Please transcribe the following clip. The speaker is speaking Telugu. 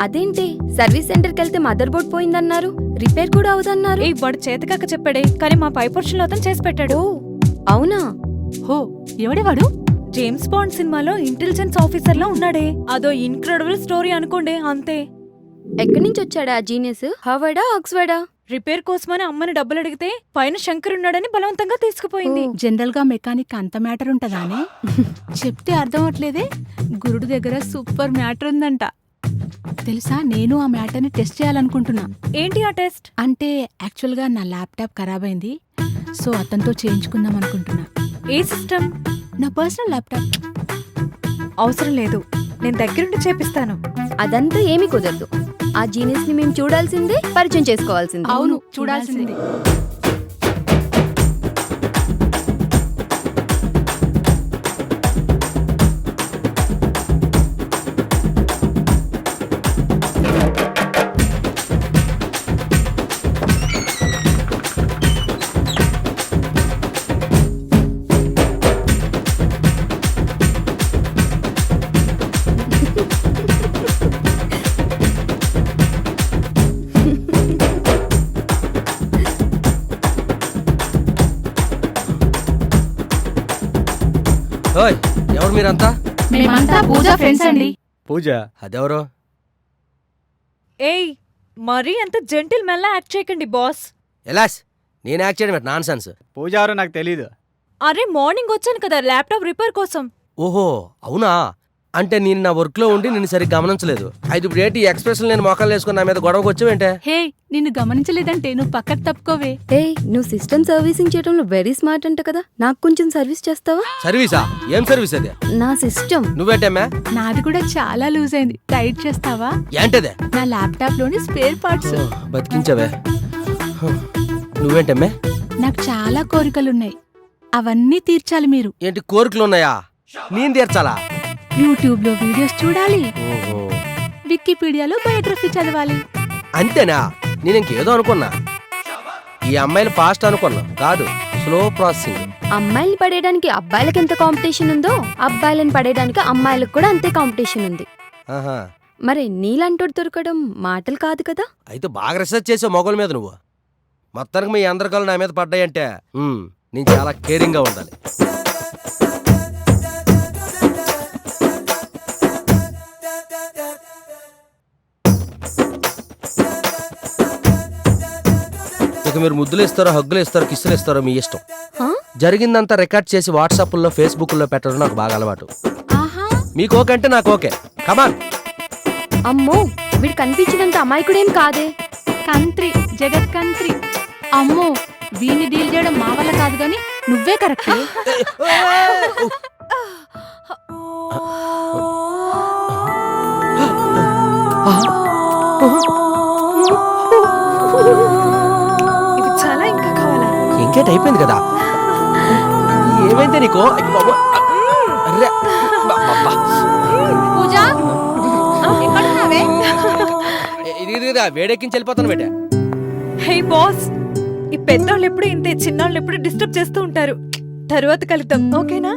అదేంటి సర్వీస్ సెంటర్కి వెళ్తే మదర్ బోర్డ్ పోయిందన్నారు, రిపేర్ కూడా అవుదన్నారు. వాడు చేతకాక చెప్పాడే, కానీ మా పై పోర్షన్ లో అతను చేసి పెట్టాడు. అవునా? హో, ఎవడేవాడు? జేమ్స్ బాండ్ సినిమాలో ఇంటెలిజెన్స్ ఆఫీసర్ లా ఉన్నాడే. అదో ఇన్క్రెడిబుల్ స్టోరీ అనుకోండి, అంతే. ఎక్కడి నుంచి వచ్చాడా ఆ జీనియస్? హార్వర్డా, ఆక్స్ఫర్డా? రిపేర్ కోసమని అమ్మని డబ్బులు అడిగితే పైన శంకర్ ఉన్నాడని బలవంతంగా తీసుకుపోయింది. జనరల్ గా మెకానిక్ అంత మ్యాటర్ ఉంటదా అని చెప్తే అర్థం అవట్లేదే. గురుడు దగ్గర సూపర్ మ్యాటర్ ఉందంట తెలుసా. నేను ఆ మ్యాటర్ ని టెస్ట్ చేయాలనుకుంటున్నా. ఏంటి ఆ టెస్ట్? అంటే యాక్చువల్ గా నా ల్యాప్టాప్ ఖరాబ్ అయింది, సో అతనితో చేయించుకుందాం అనుకుంటున్నా. ఏ సిస్టమ్? నా పర్సనల్ ల్యాప్టాప్. అవసరం లేదు, నేను దగ్గరుండి చేపిస్తాను. అదంతా ఏమీ కుదరదు. ఆ జీనియస్ ని మేము చూడాల్సిందే, పరిచయం చేసుకోవాల్సిందే. అవును, చూడాల్సిందే. ఓయ్, ఎవరు మీరంతా? మేమంతా పూజ ఫ్రెండ్స్ అండి. పూజ? అదెవరు? ఏయ్, మరీ అంత జెంటిల్ మెల్లా యాక్ట్ చేయకండి బాస్. ఎలాస్, నేను యాక్ట్ చేయడం నాన్ సెన్స్. పూజ ఎవరో నాకు తెలీదు. అరే, మార్నింగ్ వచ్చాను కదా ల్యాప్టాప్ రిపేర్ కోసం. ఓహో అవునా? అంటే నేను నా వర్క్ లో ఉండి నిన్ను సరిగ్గా గమనించలేదు. అయితే ఇప్పుడు ఏంటి ఎక్స్ప్రెషన్ నేను మొక్కలు వేసుకుని నా మీద గొడవకు వచ్చావేంటే? హే, నిన్ను గమనించలేదంటే నువ్వు పక్కకు తప్పుకోవే. నువ్వు సిస్టమ్ సర్వీసింగ్ చేయడంలో వెరీ స్మార్ట్ అంట కదా, నాకు కొంచెం సర్వీస్ చేస్తావా? సర్వీసా? ఏం సర్వీస్ అది? నా సిస్టమ్. నువ్వేంటమ్మా? నాది కూడా చాలా లూజ్ అయింది, టైట్ చేస్తావా? ఏంటదే? నా ల్యాప్టాప్ లోని స్పేర్ పార్ట్స్. బతికించవే. నువ్వేంటమ్మా? నాకు చాలా కోరికలున్నాయి, అవన్నీ తీర్చాలి మీరు. ఏంటి కోరికలు ఉన్నాయా? నేను తీర్చాలా? యూట్యూబ్ లో వీడియోస్ చూడాలి, ఓహో, వికీపీడియాలో బయోగ్రఫీ చదవాలి. అంతేనా? నేను ఇంకేదో అనుకున్నా. ఈ అమ్మాయిలు ఫాస్ట్ అనుకున్నా, కాదు స్లో ప్రాసెసింగ్. అమ్మాయిల్ని పడేయడానికి అబ్బాయిలకి ఎంత కాంపిటీషన్ ఉందో, అబ్బాయిలను పడేయడానికి అమ్మాయిలకు కూడా అంతే కాంపిటీషన్ ఉంది. ఆహా, మరి నీలంటోడు దొరకడం మాటలు కాదు కదా. అయితే బాగా రీసెర్చ్ చేసావు మొగల మీద నువ్వు. మొత్తానికి మీ అందరి కళ్ళు నా మీద పడ్డాయంటే నేను చాలా కేరింగ్ గా ఉండాలి. ఇక మీరు ముద్దులు ఇస్తారో, హగ్గులు ఇస్తారో, కిస్సులు ఇస్తారో మీ ఇష్టం. జరిగిందంతా రికార్డ్ చేసి వాట్సాప్లో, ఫేస్బుక్లో పెట్టడం నాకు బాగా అలవాటు. మీకు ఓకే అంటే నాకు ఓకే. కమాన్. అమ్మో, వీడు కనిపించినంత అమాయకుడేం కాదే. కంత్రి, జగత్ కంత్రి. అమ్మో, వీణ్ణి డీల్ చేయడం మా వల్ల కాదు గాని నువ్వే కరెక్ట్. ఇది చాలా ఇంకా కావాలా? ఇంకేట్ అయిపోయింది కదా. ఏమైంది నీకో? పూజ, ఎక్కడున్నావే? వేడెక్కించి వెళ్ళిపోతాను బేట. హే బాస్, ఈ పెద్దోళ్ళు ఎప్పుడు ఇంతే, చిన్నోళ్ళు ఎప్పుడు డిస్టర్బ్ చేస్తూ ఉంటారు. తరువాత కలుద్దాం, ఓకేనా?